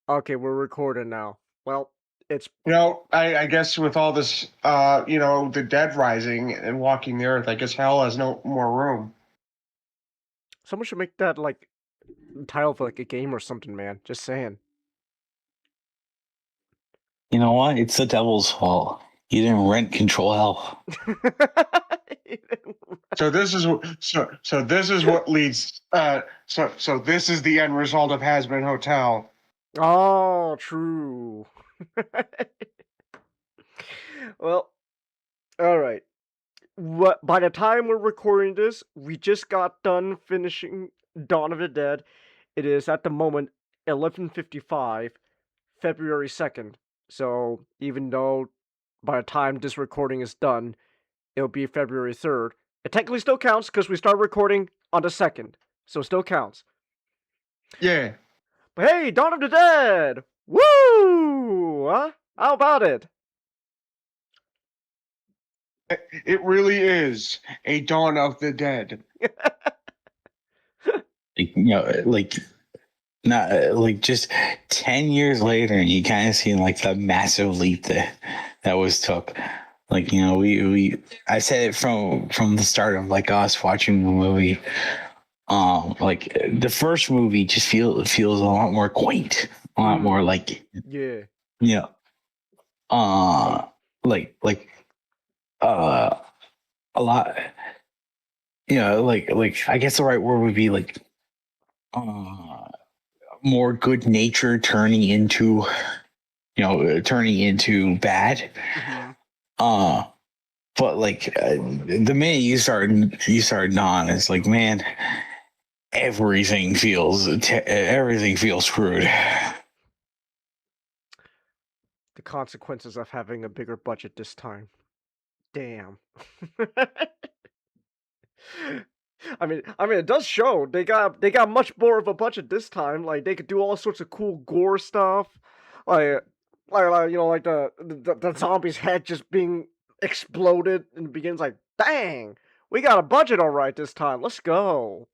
Okay, we're recording now. Well, it's I guess with all this, the dead rising and walking the earth, I guess hell has no more room. someone should make that like title for like a game or something, man. Just saying. You know what? It's the devil's fault. You didn't rent control hell. So this is so this is what leads. So this is the end result of Has Been Hotel. Oh, true. Well, all right. What by the time we're recording this, we just got done finishing Dawn of the Dead. It is at the moment 11:55, February 2nd. So, even though by the time this recording is done, it'll be February 3rd. It technically still counts because we start recording on the 2nd. So it still counts. Yeah, But hey, Dawn of the Dead! Woo! Huh? How about it? it really is a Dawn of the Dead. Like not like just 10 years later, and you kind of see like the massive leap that was took. Like we I said it from the start of like us watching the movie. Like the first movie just feels a lot more quaint, a lot more like Yeah. you know, uh, like uh, a lot. Like I guess the right word would be like uh more good nature turning into bad. Mm-hmm. Uh, but like the minute you start Dawn, it's like, man, everything feels screwed. The consequences of having a bigger budget this time. Damn. I mean, it does show they got much more of a budget this time. Like they could do all sorts of cool gore stuff, like like the zombie's head just being exploded and it begins like, dang, we got a budget all right this time. Let's go.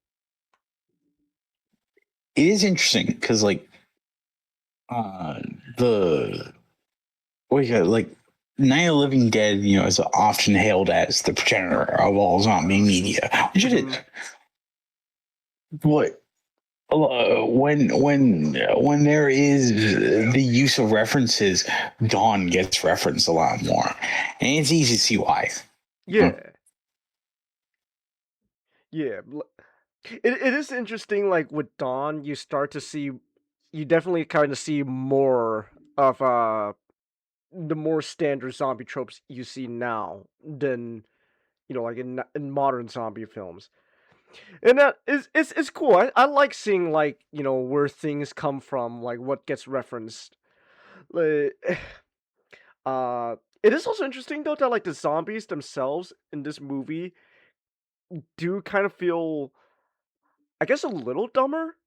It is interesting because like uh the what you got like Night of the Living Dead, is often hailed as the progenitor of all zombie media, which it is. What when there is the use of references, Dawn gets referenced a lot more, and it's easy to see why. Yeah, yeah. It is interesting. Like with Dawn, you definitely kind of see more of the more standard zombie tropes you see now than like in modern zombie films, and that is it's cool. I like seeing like where things come from, like what gets referenced. Like, uh, it is also interesting though that like the zombies themselves in this movie do kind of feel, I guess, a little dumber.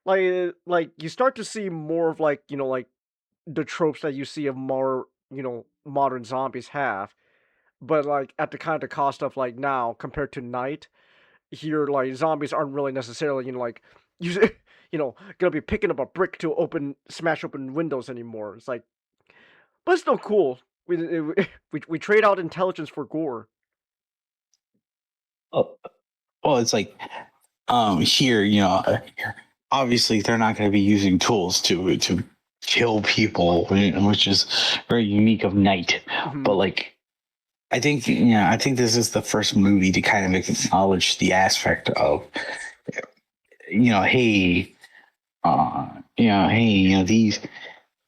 Like you start to see more of like like the tropes that you see of more modern zombies have, but like at the kind of the cost of like now compared to Night, here like zombies aren't really necessarily like you gonna be picking up a brick to smash open windows anymore. It's like, but it's still cool. We trade out intelligence for gore. Oh, well, it's like here, obviously they're not going to be using tools to kill people, which is very unique of Night. But Mhm. like, I think this is the first movie to kind of acknowledge the aspect of, hey,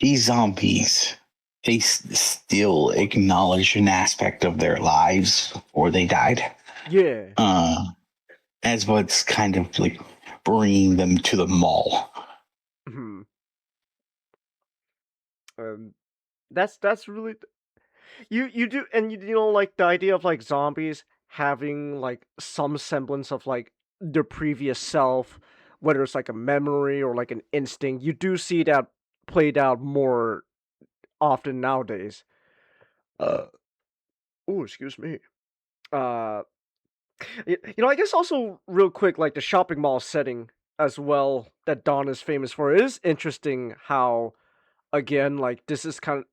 these zombies, they still acknowledge an aspect of their lives before they died. Yeah. Uh, as what's kind of like bringing them to the mall. Mhm. Um, that's really you do, and like the idea of like zombies having like some semblance of like their previous self, whether it's like a memory or like an instinct. You do see that played out more often nowadays. Uh, oh, excuse me. Uh, I guess also real quick, like the shopping mall setting. as well that Dawn is famous for. It is interesting how, again, like this is kind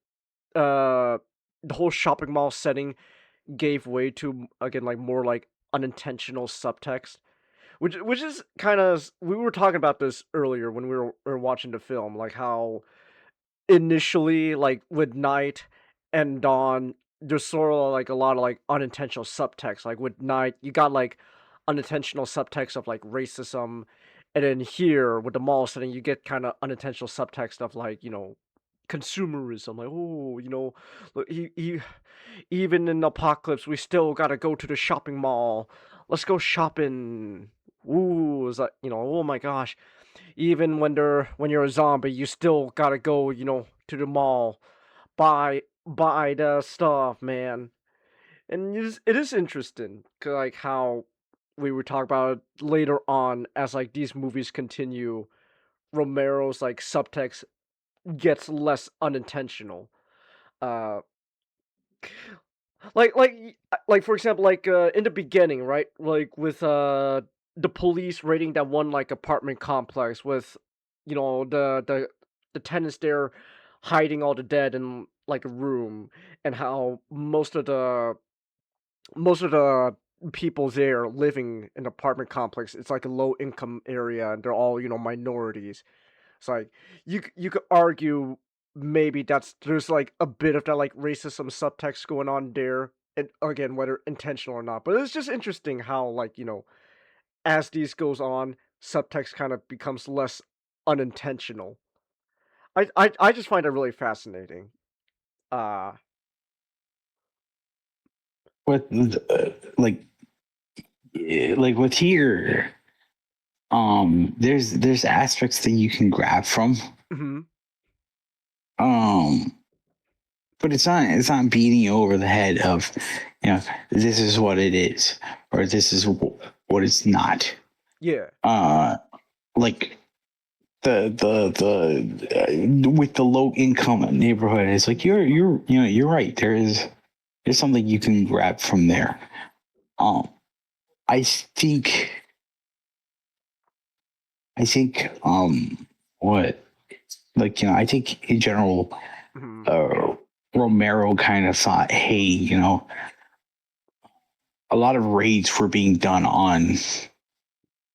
of the whole shopping mall setting gave way to, again, like more like unintentional subtext, which is kind of, we were talking about this earlier when we were watching the film, like how initially, like with Night and Dawn, there's sort of like a lot of like unintentional subtext. Like with Night, you got like unintentional subtext of like racism, and then here with the mall setting, you get kind of unintentional subtext of like, consumerism. Like, oh, look, he even in Apocalypse, we still gotta go to the shopping mall. Let's go shopping. Ooh, is that, oh my gosh, even when you're a zombie, you still gotta go, to the mall, buy the stuff, man. And it is interesting, 'cause, like how we were talking about it later on as like these movies continue. Romero's like subtext gets less unintentional. Uh, like for example, like in the beginning, right? Like with the police raiding that one like apartment complex with, the tenants there hiding all the dead in like a room, and how most of the people there living in the apartment complex, it's like a low income area, and they're all, minorities. It's like you could argue maybe there's like a bit of that like racism subtext going on there, and again, whether intentional or not. But it's just interesting how, like, as these goes on, subtext kind of becomes less unintentional. I just find it really fascinating. Uh With like with here, there's aspects that you can grab from, mhm. um, but it's not beating you over the head of, this is what it is, or this is what it's not. Yeah. Uh, like the with the low income neighborhood, it's like you're right. There's something you can grab from there. Um, I think I think what like I think in general, Mhm. uh, Romero kind of thought, hey, a lot of raids were being done on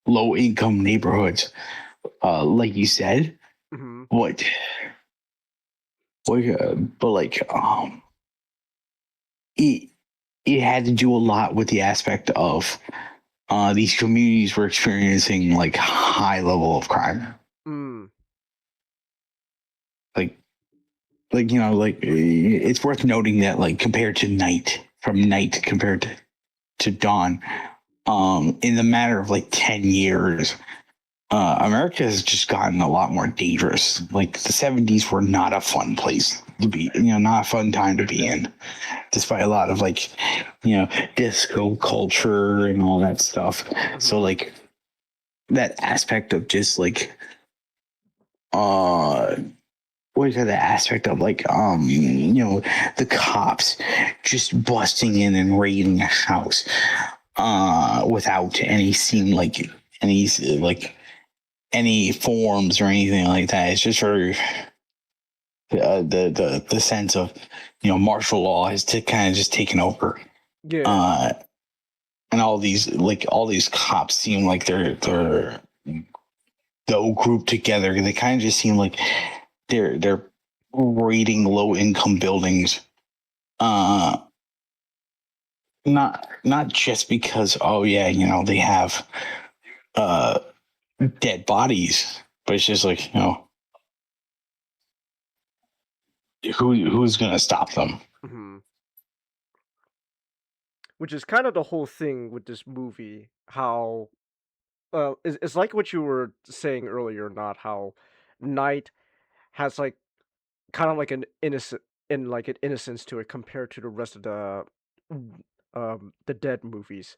low income neighborhoods, like you said. Mhm. What, but like it it had to do a lot with the aspect of these communities were experiencing like high level of crime, Mm. like it's worth noting that like compared to night compared to dawn, in the matter of like 10 years, America has just gotten a lot more dangerous. Like the 70s were not a fun place to be, not a fun time to be in, despite a lot of like, disco culture and all that stuff. So Mhm. like that aspect of just like, uh, what is the aspect of like, the cops just busting in and raiding a house, without any seem like any like any forms or anything like that. It's just sort of the sense of martial law has to kind of just taken over, Yeah. uh, and all these cops seem like they're though grouped together. They kind of just seem like they're raiding low income buildings, uh, not just because, oh yeah, they have uh dead bodies, but it's just like, who's gonna stop them. Mhm. Which is kind of the whole thing with this movie, how it's like what you were saying earlier, not how Night has like kind of like an innocence to it compared to the rest of the Dead movies.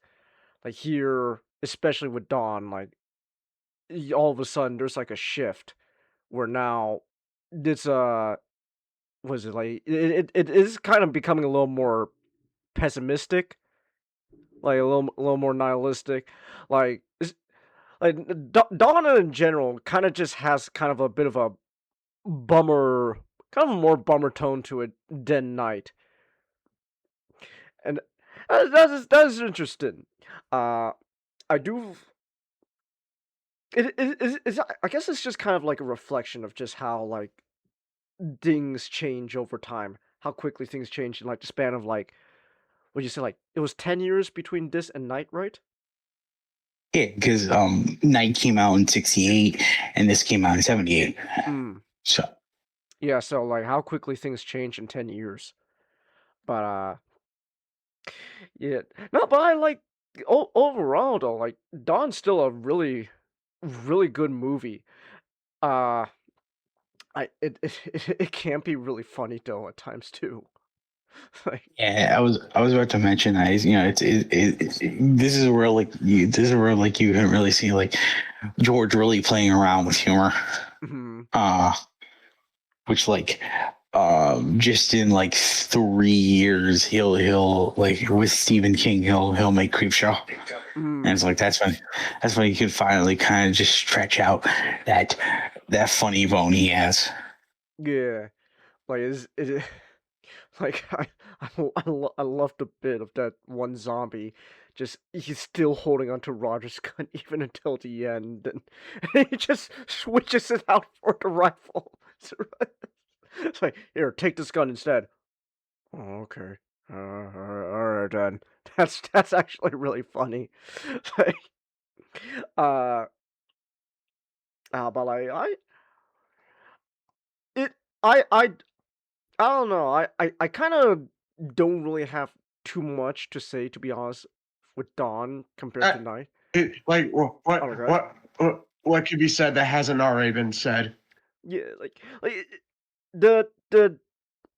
Like here, especially with Dawn, like all of a sudden there's like a shift where now it's was it like it is kind of becoming a little more pessimistic, like a little more nihilistic, like like Donna in general kind of just has kind of a bit of a bummer, kind of a more bummer tone to it than Night, and that is interesting. Uh, I do. I guess it's just kind of like a reflection of just how like things change over time, how quickly things change in like the span of like what you say, like it was 10 years between this and Night, right? Yeah, because Night came out in '68 and this came out in '78. Mm. So Yeah, so like how quickly things change in 10 years. But yeah, no, but I like overall though, like Dawn's still a really, really good movie. Uh, it can be really funny though at times too. Like, yeah, I was about to mention that this is where you can really see like George really playing around with humor. mhm, Uh which like just in like 3 years he'll like with Stephen King he'll make Creepshow. And mm, it's like that's when he could finally kind of just stretch out that that funny bone he has. yeah, like is like I love the bit of that one zombie. Just he's still holding onto Roger's gun even until the end, and he just switches it out for the rifle. It's like, here, take this gun instead. Oh, okay. All right then. That's actually really funny. Like, uh, but like it, I I don't know. I kind of don't really have too much to say, to be honest, with Dawn compared Uh, to Night. like Oh my god. what could be said that hasn't already been said? Yeah, the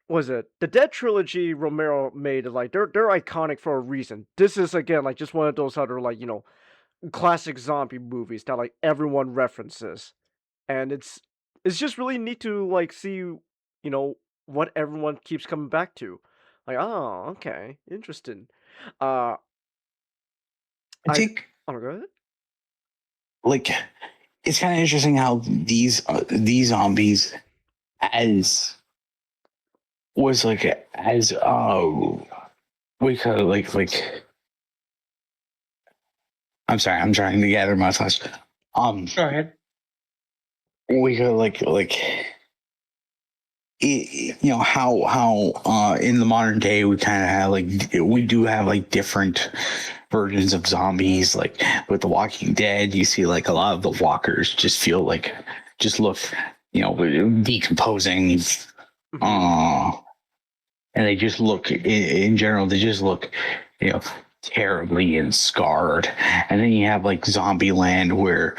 was it the Dead trilogy Romero made? Like they're iconic for a reason. This is again like just one of those other like classic zombie movies that like everyone references, and it's just really neat to like see what everyone keeps coming back to. Like, oh, okay, interesting. Uh, I I think oh, go ahead. like it's kind of interesting how these zombies as was like as we could like I'm sorry, I'm trying to gather my thoughts. Um, Go ahead. we could how in the modern day we kind of have like we do have like different versions of zombies. Like with The Walking Dead, you see like a lot of the walkers just feel like just look decomposing. Hmm. Uh, and they just look in general they just look you know terribly and scarred. And then you have like zombie land where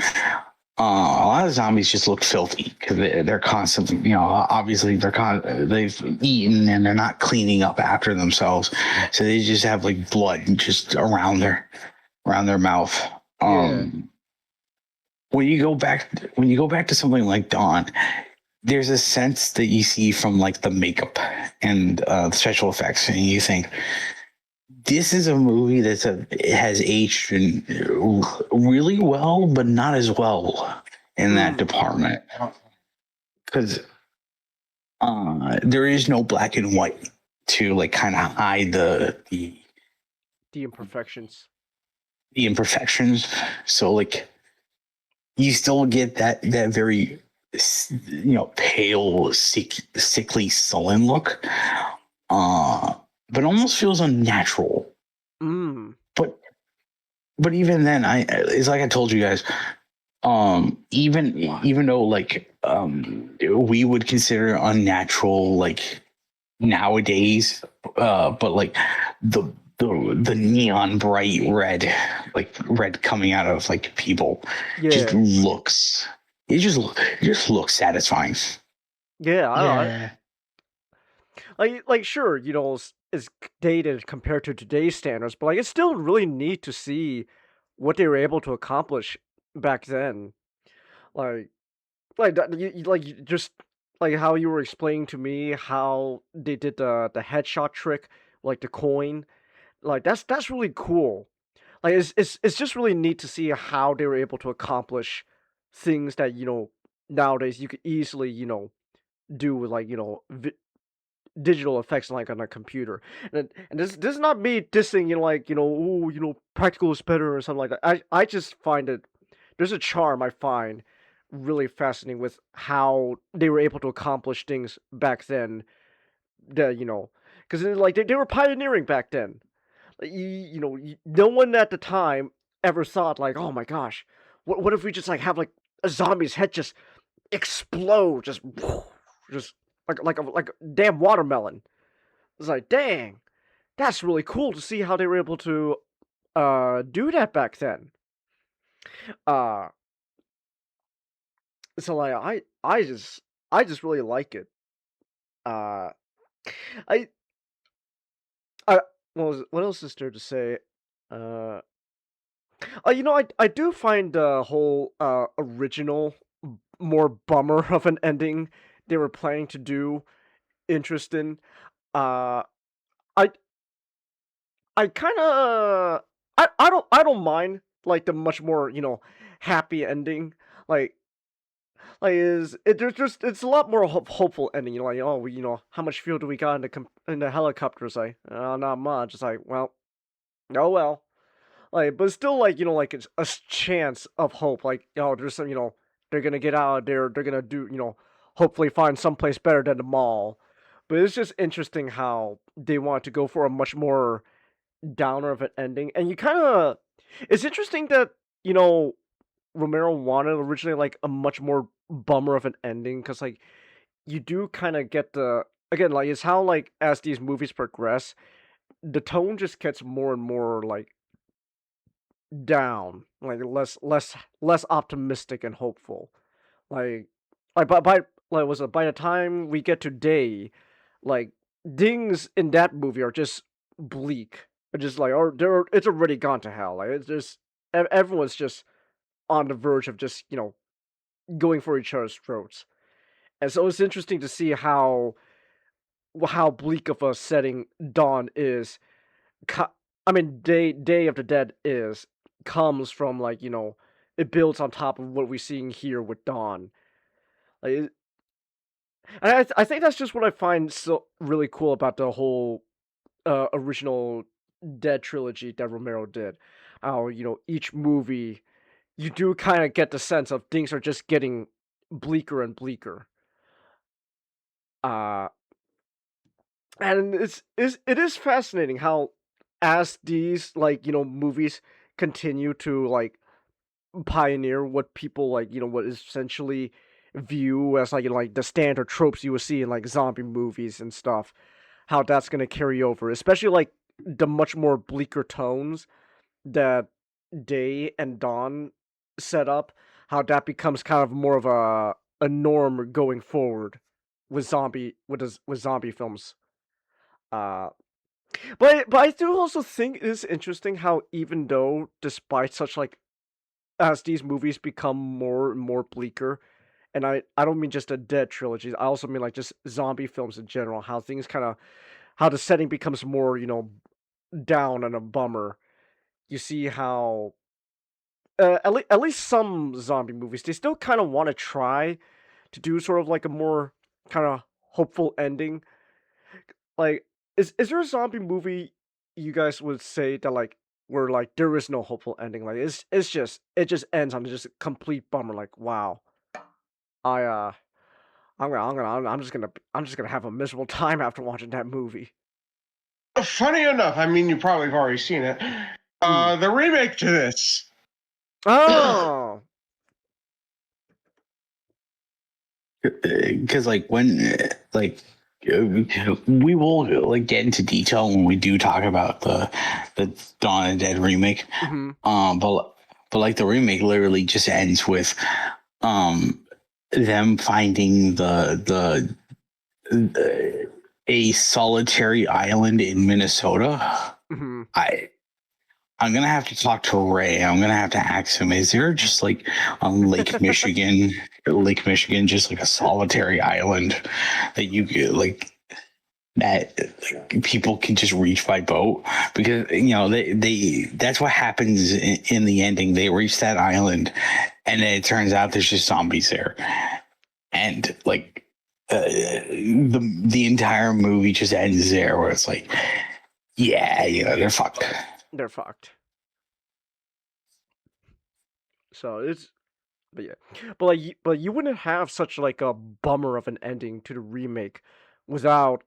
a lot of zombies just look filthy because they're constantly obviously they've eaten and they're not cleaning up after themselves, so they just have like blood just around their mouth. Yeah. When you go back to something like Dawn, there's a sense that you see from like the makeup and the special effects, and you think this is a movie it has aged really well, but not as well in that Mm. department because there is no black and white to like kind of hide The imperfections. the imperfections. So like you still get that very pale, sickly, sullen look, uh, but almost feels unnatural. Mm. But even then, it's like I told you guys. Even though like we would consider unnatural like nowadays, but like the the neon bright red, like red coming out of like people, just Yeah. looks it just looks satisfying. Yeah. Yeah. Like sure, it's dated compared to today's standards, but like it's still really neat to see what they were able to accomplish back then. Like just like how you were explaining to me how they did the headshot trick, like the coin. Like that's really cool. Like it's just really neat to see how they were able to accomplish things that nowadays you could easily do with like digital effects like on a computer. And this is not me dissing like oh practical is better or something like that. I just find it there's a charm I find really fascinating with how they were able to accomplish things back then that because like they were pioneering back then. Like, no one at the time ever thought like, oh my gosh, what if we just like have like a zombie's head just explode, just like a damn watermelon. It's like, dang, that's really cool to see how they were able to do that back then. Uh, so like I just really like it. Uh, I I what else is there to say? Uh, I do find the whole original more bummer of an ending they were planning to do interesting. Uh, I I kind of I don't mind like the much more happy ending like is it there's just it's a lot more hopeful ending like oh how much fuel do we got in the helicopters like not much it's like well oh well like but still like like it's a chance of hope like there's some they're gonna get out of there they're gonna do hopefully find someplace better than the mall but it's just interesting how they want to go for a much more downer of an ending, and you kind of it's interesting that you know Romero wanted originally like a much more bummer of an ending because like you do kind of get the again like it's how like as these movies progress, the tone just gets more and more like down, like less optimistic and hopeful. Like by like was it by the time we get to Day, like things in that movie are just bleak. Just like or they're it's already gone to hell. Like it's just everyone's just on the verge of just going for each other's throats. And so it's interesting to see how bleak of a setting Dawn is. I mean, Day of the Dead is comes from like it builds on top of what we're seeing here with Dawn. Like, and I think that's just what I find so really cool about the whole original Dead trilogy that Romero did. How each movie you do kind of get the sense of things are just getting bleaker and bleaker. Uh, and it is fascinating how as these like movies continue to like pioneer what people like what is essentially view as like like the standard tropes you would see in like zombie movies and stuff how that's going to carry over especially like the much more bleaker tones that Day and Dawn set up how that becomes kind of more of a norm going forward with zombie films uh but I do also think it is interesting how even though despite such like as these movies become more and more bleaker, and I don't mean just a Dead trilogy. I also mean like just zombie films in general. How things kind of how the setting becomes more down and a bummer. You see how at least some zombie movies they still kind of want to try to do sort of like a more kind of hopeful ending. Like is there a zombie movie you guys would say that like where like there is no hopeful ending? Like it's just it just ends on just a complete bummer. Like wow, I I'm just gonna have a miserable time after watching that movie. Funny enough, I mean, you probably have already seen it. Hmm. The remake to this. Oh. Because like when like we will like get into detail when we do talk about the Dawn of the Dead remake. Hmm. But like the remake literally just ends with um them finding a solitary island in Minnesota. Hmm. I'm gonna have to talk to Ray. I'm gonna have to ask him, is there just like on Lake Michigan, just like a solitary island that you could like that people can just reach by boat, because they that's what happens in the ending. They reach that island, and then it turns out there's just zombies there, and like the entire movie just ends there, where it's like, yeah, they're fucked. They're fucked. So it's but yeah, but you wouldn't have such like a bummer of an ending to the remake without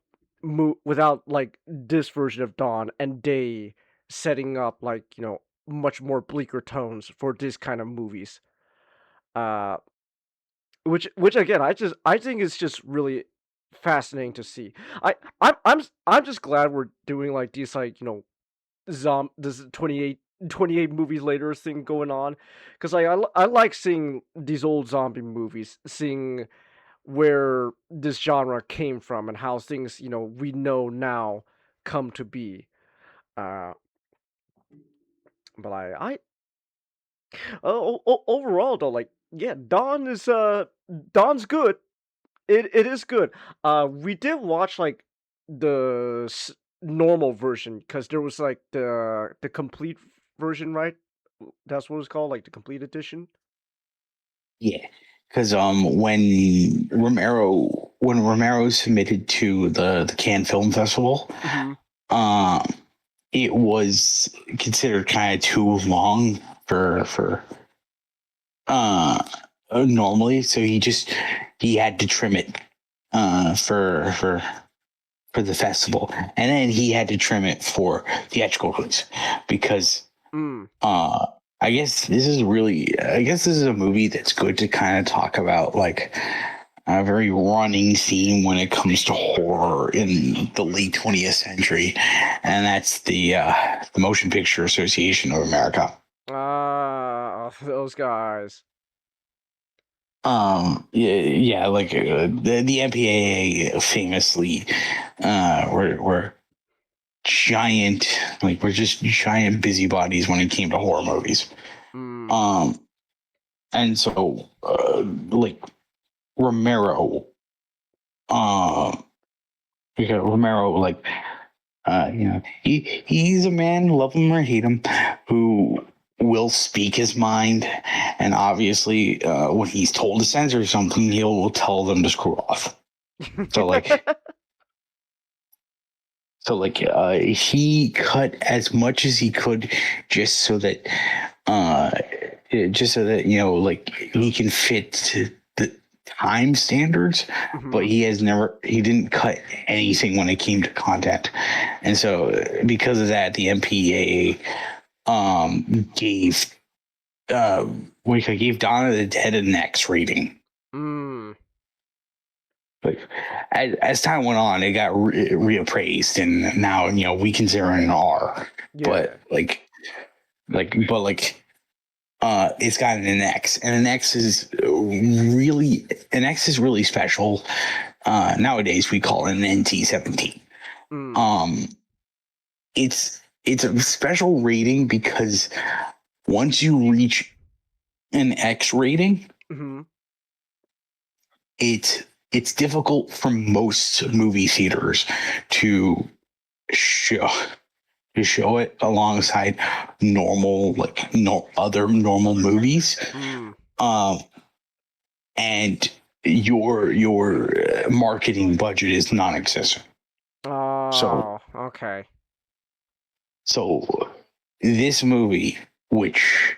without like this version of Dawn and Day setting up like much more bleaker tones for this kind of movies. Uh, which again I think is just really fascinating to see. I'm just glad we're doing like these like this 28 movies later thing going on, because like I like seeing these old zombie movies, seeing where this genre came from and how things we know now come to be. uh but overall though, like, yeah, Dawn's good. It is good. We did watch like the normal version because there was like the complete version, right? That's what it's called, like the complete edition. Yeah, because when Romero submitted to the Cannes Film Festival, Mm-hmm. um, it was considered kind of too long for normally, so he had to trim it for the festival, and then he had to trim it for theatrical release, because Mm. uh I guess this is a movie that's good to kind of talk about, like a very running theme when it comes to horror in the late 20th century, and that's the Motion Picture Association of America. Those guys. Yeah, like the MPAA famously, we're giant, like we're just giant busybodies when it came to horror movies. Mm. Um, and so like Romero, uh, Romero, like he's a man, love him or hate him, who will speak his mind, and obviously, when he's told to censor something, he'll tell them to screw off. So like, he cut as much as he could, just so that, uh, like he can fit to the time standards, but Mm-hmm. he didn't cut anything when it came to content, and so because of that, the MPAA gave gave Dawn of the Dead an X rating. Mm. Like, as time went on, it got reappraised, and now we consider it an R. Yeah. But it's got an X, and an X is really special. Nowadays, we call it an NT-17. Mm. Um, it's a special rating because once you reach an X rating, Mm-hmm. it's difficult for most movie theaters to show show it alongside normal, like, no other normal movies. Mm. um and your marketing budget is non-existent. so Oh, okay. so this movie, which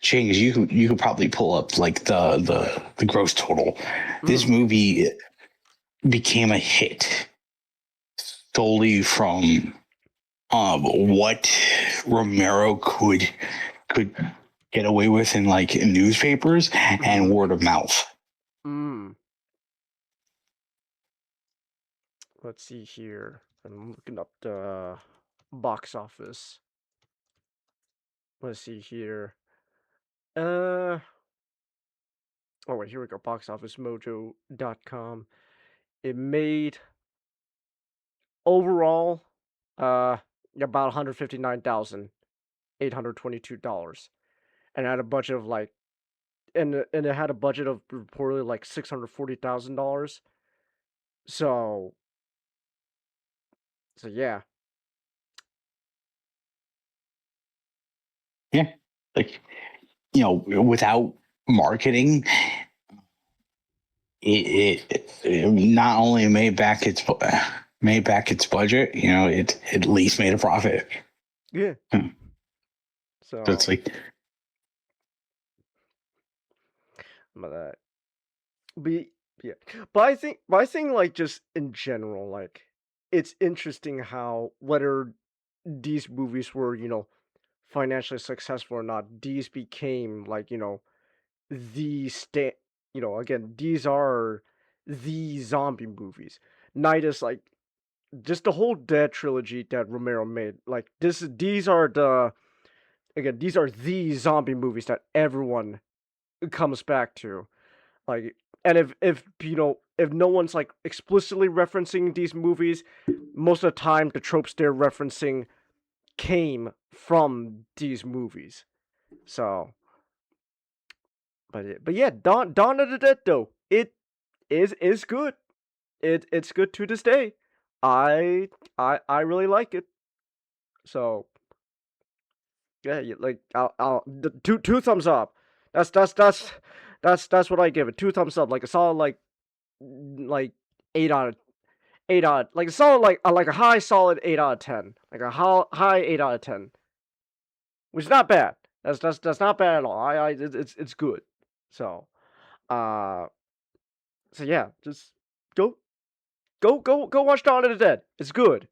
James, you could probably pull up like the gross total. This Mm. movie became a hit solely from what Romero could get away with in like newspapers Mm-hmm. and word of mouth. Mm. Let's see here. I'm looking up the box office. Let's see here. Uh oh wait, here we go. Boxofficemojo.com. It made overall uh about $159,822, and had a budget of like and it had a budget of reportedly like $640,000. So So yeah, Yeah, like without marketing, it not only made back its budget. It at least made a profit. yeah. Hmm. So it's So, like, but but yeah, but I think like just in general, like it's interesting how whether these movies were financially successful or not, these became like the again, these are the zombie movies. Night is like just the whole Dead trilogy that Romero made. Like these are these are the zombie movies that everyone comes back to. Like, and if no one's like explicitly referencing these movies, most of the time the tropes they're referencing came from these movies. So, but yeah, Dawn of the Dead though it is good. It's good to this day. I I really like it. So yeah, like two thumbs up. That's what I give it. Two thumbs up. Like a solid like 8 out of 8 out, like a solid like a high solid 8 out of 10. Like a high 8 out of 10, which is not bad. That's not bad at all. It's good. So uh so yeah, just go go watch Dawn of the Dead. It's good.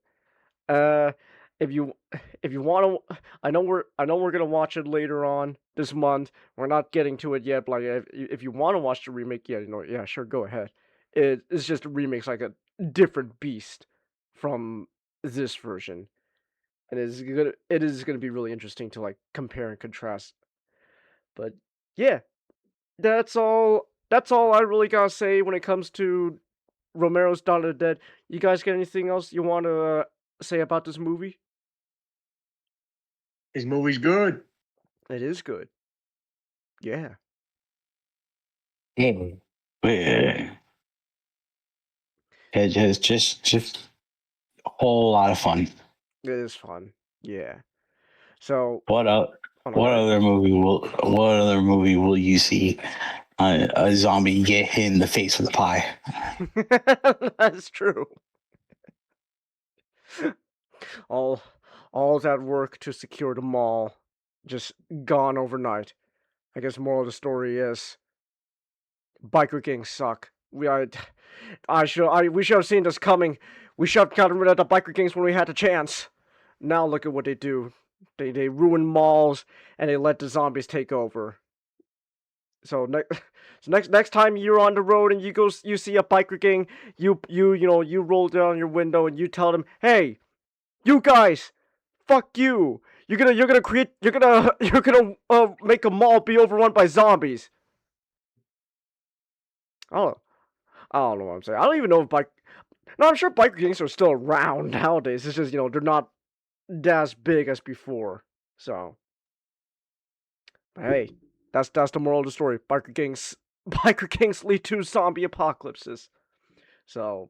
Uh, if you if you want to, I know we're gonna watch it later on this month. We're not getting to it yet, but like if you want to watch the remake, yeah, sure, go ahead. It's just a remake's like a different beast from this version, and it is gonna be really interesting to like compare and contrast. But yeah, that's all I really gotta say when it comes to Romero's Dawn of the Dead. You guys got anything else you want to say about this movie? His movie's good. It is good. Yeah, yeah, yeah, just a whole lot of fun. it is fun. Yeah. So, What uh, oh no, go what ahead. other movie will you see a zombie get hit in the face with a pie? That's true. All, all that work to secure the mall, just gone overnight. I guess moral of the story is biker gangs suck. We should have seen this coming. We should have gotten rid of the biker gangs when we had the chance. Now look at what they do. They ruin malls and they let the zombies take over. So, so next time you're on the road and you see a biker gang, you roll down your window and you tell them, "Hey, you guys, fuck you. You're gonna make a mall be overrun by zombies." I don't I don't know what I'm saying. I don't even know if bike. No, I'm sure biker gangs are still around nowadays. It's just they're not as big as before. So, but hey, that's the moral of the story. Biker gangs lead to zombie apocalypses. So,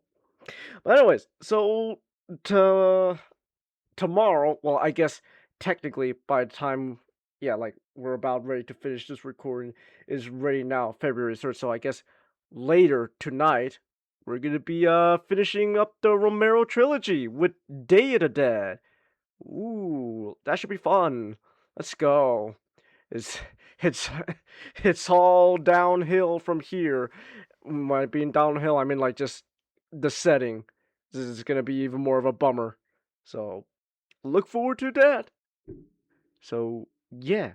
but anyways, so to tomorrow, well, I guess technically by the time, yeah, like we're about ready to finish this recording is ready now, February 3rd. So I guess later tonight we're gonna be finishing up the Romero trilogy with Day of the Dead. Ooh, that should be fun. Let's go. It's it's it's all downhill from here. By being downhill, I mean like just the setting. This is gonna be even more of a bummer. So look forward to that. So yeah,